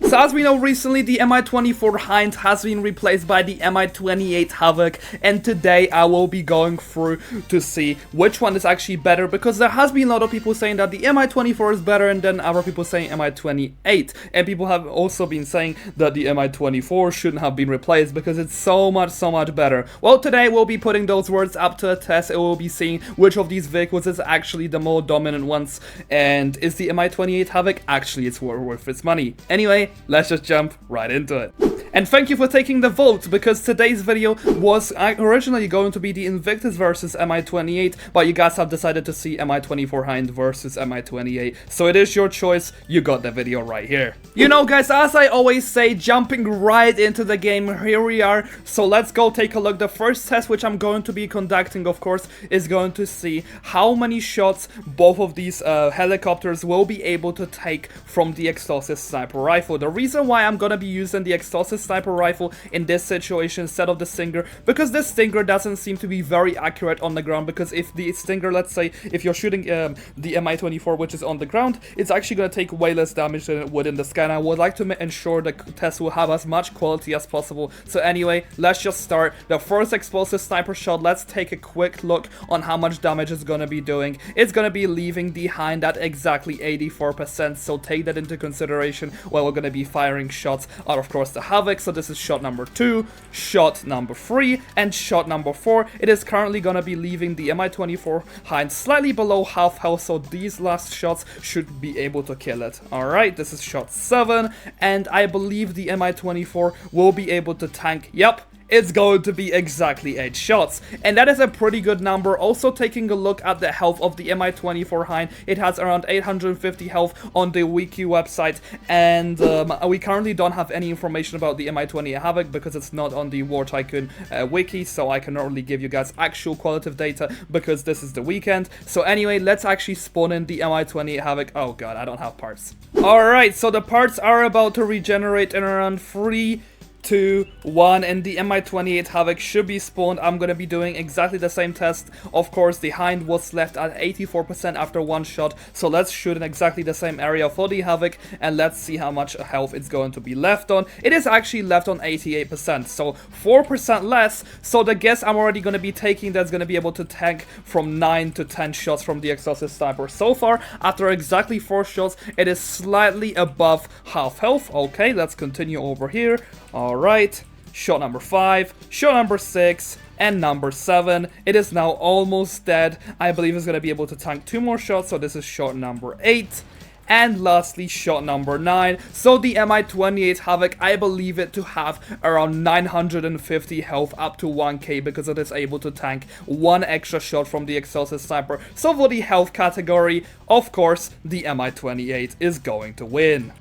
So as we know, recently the Mi-24 Hind has been replaced by the Mi-28 Havoc, and today I will be going through to see which one is actually better, because there has been a lot of people saying that the Mi-24 is better and then other people saying Mi-28, and people have also been saying that the Mi-24 shouldn't have been replaced because it's so much better. Well, today we'll be putting those words up to a test and we'll be seeing which of these vehicles is actually the more dominant ones, and is the Mi-28 Havoc actually it's worth its money. Anyway, let's just jump right into it. And thank you for taking the vote, because today's video was originally going to be the Invictus versus Mi-28, but you guys have decided to see Mi-24 Hind versus Mi-28. So it is your choice, you got the video right here. You know guys, as I always say, jumping right into the game, here we are. So let's go take a look. The first test which I'm going to be conducting, of course, is going to see how many shots both of these helicopters will be able to take from the explosive sniper rifle. The reason why I'm gonna be using the explosive sniper rifle in this situation instead of the Stinger, because this Stinger doesn't seem to be very accurate on the ground, because if the Stinger, let's say, if you're shooting the Mi-24 which is on the ground, it's actually gonna take way less damage than it would in the sky, and I would like to ensure the test will have as much quality as possible. So anyway, let's just start. The first explosive sniper shot, let's take a quick look on how much damage it's gonna be doing. It's gonna be leaving the Hind at exactly 84%, so take that into consideration while we're gonna be firing shots out, of course, the Havoc. So this is shot number 2, shot number 3, and shot number 4. It is currently gonna be leaving the Mi-24 Hind slightly below half health, so these last shots should be able to kill it. Alright, this is shot 7, and I believe the Mi-24 will be able to tank, yep, it's going to be exactly 8 shots, and that is a pretty good number. Also, taking a look at the health of the Mi-24 Hind, it has around 850 health on the wiki website, and we currently don't have any information about the Mi-28 Havoc because it's not on the War Tycoon wiki, so I can only give you guys actual qualitative data because this is the weekend. So anyway, let's actually spawn in the Mi-28 Havoc. Oh god, I don't have parts. Alright, so the parts are about to regenerate in around 3, 2, 1, and the Mi-28 Havoc should be spawned. I'm gonna be doing exactly the same test. Of course, the Hind was left at 84% after one shot, so let's shoot in exactly the same area for the Havoc, and let's see how much health it's going to be left on. It is actually left on 88%, so 4% less, so the guess I'm already gonna be taking that's gonna be able to tank from 9 to 10 shots from the explosive sniper. So far, after exactly 4 shots, it is slightly above half health. Okay, let's continue over here. Alright, shot number 5, shot number 6, and number 7. It is now almost dead. I believe it's going to be able to tank 2 more shots, so this is shot number 8. And lastly, shot number 9. So the Mi-28 Havoc, I believe it to have around 950 health up to 1k, because it is able to tank 1 extra shot from the explosive sniper. So for the health category, of course, the Mi-28 is going to win.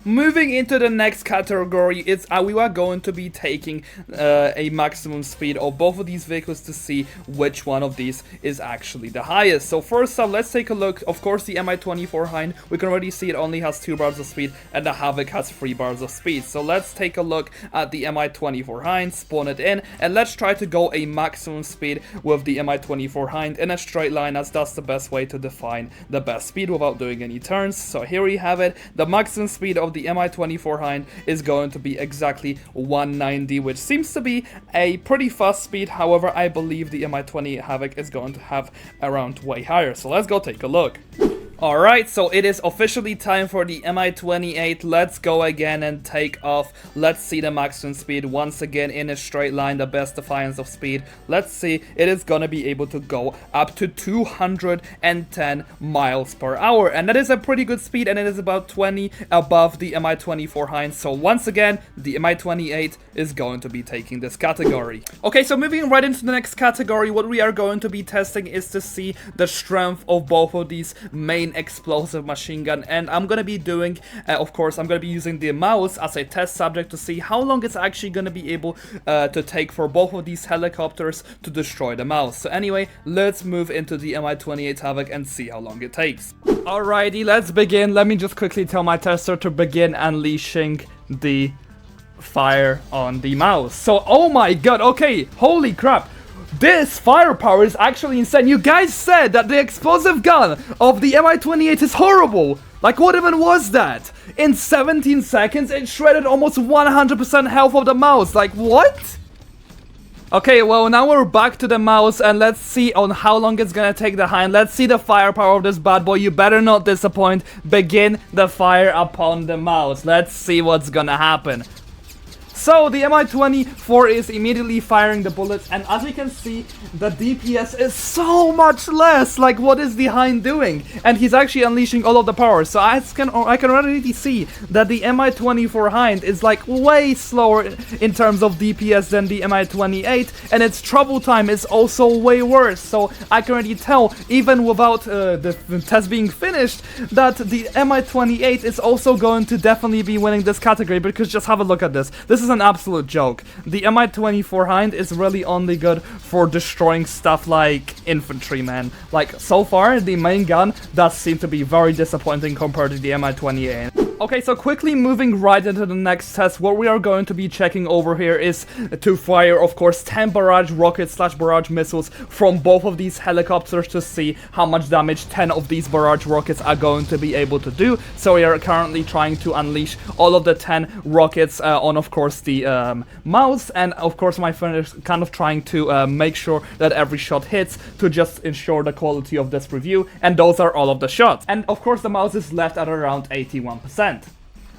Moving into the next category, we are going to be taking a maximum speed of both of these vehicles to see which one of these is actually the highest. So first up, let's take a look. Of course, the Mi-24 Hind, we can already see it only has 2 bars of speed, and the Havoc has 3 bars of speed. So let's take a look at the Mi-24 Hind, spawn it in, and let's try to go a maximum speed with the Mi-24 Hind in a straight line, as that's the best way to define the best speed without doing any turns. So here we have it. The maximum speed of the Mi-24 Hind is going to be exactly 190, which seems to be a pretty fast speed. However, I believe the Mi-28 Havoc is going to have around way higher. So let's go take a look. Alright, so it is officially time for the Mi-28. Let's go again and take off. Let's see the maximum speed once again in a straight line, the best defiance of speed. Let's see, it is gonna be able to go up to 210 miles per hour, and that is a pretty good speed, and it is about 20 above the Mi-24 Hind. So once again, the Mi-28 is going to be taking this category. Okay, so moving right into the next category, what we are going to be testing is to see the strength of both of these main explosive machine gun, and I'm gonna be doing of course I'm gonna be using the mouse as a test subject to see how long it's actually gonna be able to take for both of these helicopters to destroy the mouse. So anyway, let's move into the Mi-28 Havoc and see how long it takes. Alrighty, let's begin. Let me just quickly tell my tester to begin unleashing the fire on the mouse. So oh my god, okay, holy crap, this firepower is actually insane. You guys said that the explosive gun of the Mi-28 is horrible, Like, what even was that? In 17 seconds, it shredded almost 100% health of the mouse. Like, what? Okay, well, now we're back to the mouse, and let's see on how long it's gonna take the Hind. Let's see the firepower of this bad boy. You better not disappoint. Begin the fire upon the mouse. Let's see what's gonna happen. So the Mi-24 is immediately firing the bullets, and as we can see, the DPS is so much less. Like, what is the Hind doing? And he's actually unleashing all of the power. So I can already see that the Mi-24 Hind is like way slower in terms of DPS than the Mi-28, and its trouble time is also way worse. So I can already tell, even without the test being finished, that the Mi-28 is also going to definitely be winning this category, because just have a look at this. This is an absolute joke. The Mi-24 Hind is really only good for destroying stuff like infantry, man. Like, so far, the main gun does seem to be very disappointing compared to the Mi-28. Okay, so quickly moving right into the next test, what we are going to be checking over here is to fire, of course, 10 barrage rockets / barrage missiles from both of these helicopters to see how much damage 10 of these barrage rockets are going to be able to do. So we are currently trying to unleash all of the 10 rockets on, of course, the mouse, and of course my friend is kind of trying to make sure that every shot hits to just ensure the quality of this review, and those are all of the shots. And of course the mouse is left at around 81%.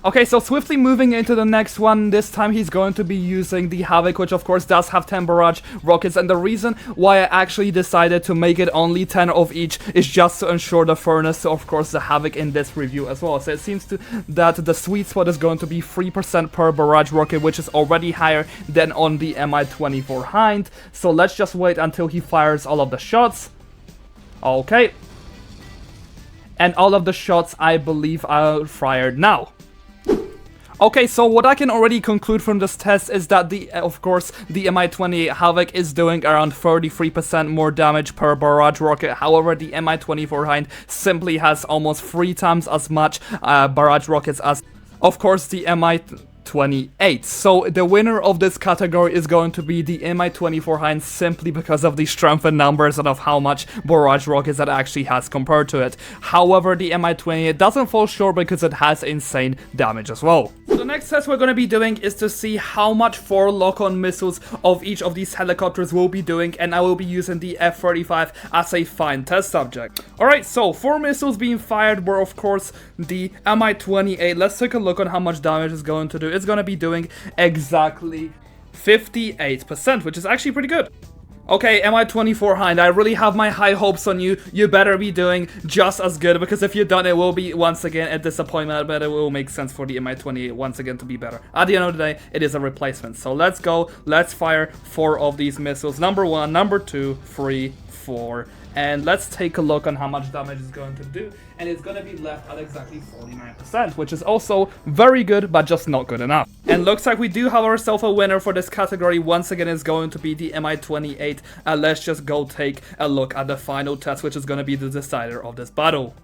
Okay, so swiftly moving into the next one, this time he's going to be using the Havoc, which of course does have 10 barrage rockets, and the reason why I actually decided to make it only 10 of each is just to ensure the fairness to, of course, the Havoc in this review as well. So it seems that the sweet spot is going to be 3% per barrage rocket, which is already higher than on the Mi-24 Hind. So let's just wait until he fires all of the shots. Okay. And all of the shots, I believe, are fired now. Okay, so what I can already conclude from this test is that of course, the Mi-28 Havoc is doing around 33% more damage per barrage rocket. However, the Mi-24 Hind simply has almost 3 times as much barrage rockets as, of course, the Mi-28. So the winner of this category is going to be the Mi-24 Hind, simply because of the strength in numbers and of how much barrage rockets it actually has compared to it. However, the Mi-28 doesn't fall short because it has insane damage as well. So the next test we're going to be doing is to see how much 4 lock-on missiles of each of these helicopters will be doing, and I will be using the F-35 as a fine test subject. Alright, so 4 missiles being fired were, of course, the Mi-28. Let's take a look on how much damage it's going to do. It's going to be doing exactly 58%, which is actually pretty good. Okay, Mi-24 Hind, I really have my high hopes on you. You better be doing just as good, because if you don't, it will be once again a disappointment, but it will make sense for the Mi-28 once again to be better. At the end of the day, it is a replacement. So let's go, let's fire 4 of these missiles. Number 1, number 2, 3, 4, and let's take a look on how much damage it's going to do, and it's going to be left at exactly 49%, which is also very good, but just not good enough. And looks like we do have ourselves a winner for this category. Once again, it's going to be the Mi-28, and let's just go take a look at the final test, which is going to be the decider of this battle.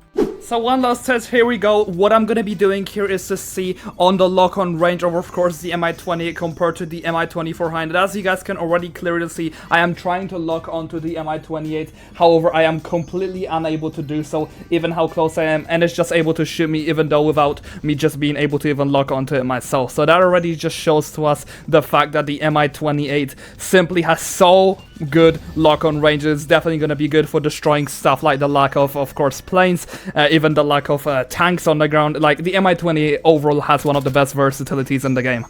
So one last test, here we go. What I'm gonna be doing here is to see on the lock-on range of course, the Mi-28 compared to the Mi-24 Hind. And as you guys can already clearly see, I am trying to lock onto the Mi-28. However, I am completely unable to do so, even how close I am, and it's just able to shoot me, even though without me just being able to even lock onto it myself. So that already just shows to us the fact that the Mi-28 simply has so good lock-on range. It's definitely going to be good for destroying stuff like the lack of course, planes, even the lack of tanks on the ground. Like, the Mi-28 overall has one of the best versatilities in the game.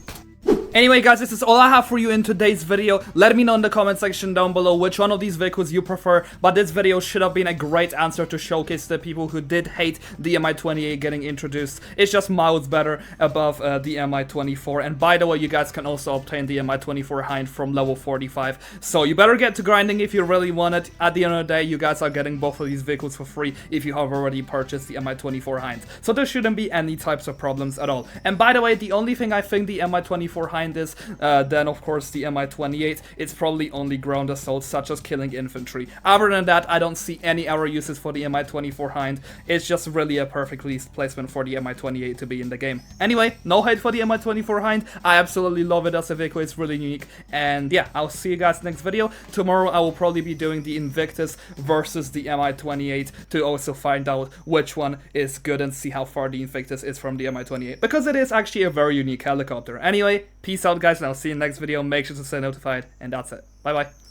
Anyway guys, this is all I have for you in today's video. Let me know in the comment section down below which one of these vehicles you prefer, but this video should have been a great answer to showcase the people who did hate the Mi-28 getting introduced. It's just miles better above the Mi-24, and by the way, you guys can also obtain the Mi-24 Hind from level 45, so you better get to grinding if you really want it. At the end of the day, you guys are getting both of these vehicles for free if you have already purchased the Mi-24 Hind, so there shouldn't be any types of problems at all. And by the way, the only thing I think the Mi-24 Hind behind this than of course the Mi-28. It's probably only ground assault, such as killing infantry. Other than that, I don't see any other uses for the Mi-24 Hind. It's just really a perfect placement for the Mi-28 to be in the game. Anyway, no hate for the Mi-24 Hind. I absolutely love it as a vehicle. It's really unique. And yeah, I'll see you guys next video. Tomorrow I will probably be doing the Invictus versus the Mi-28 to also find out which one is good and see how far the Invictus is from the Mi-28, because it is actually a very unique helicopter. Anyway, peace out guys, and I'll see you in the next video. Make sure to stay notified, and that's it. Bye bye.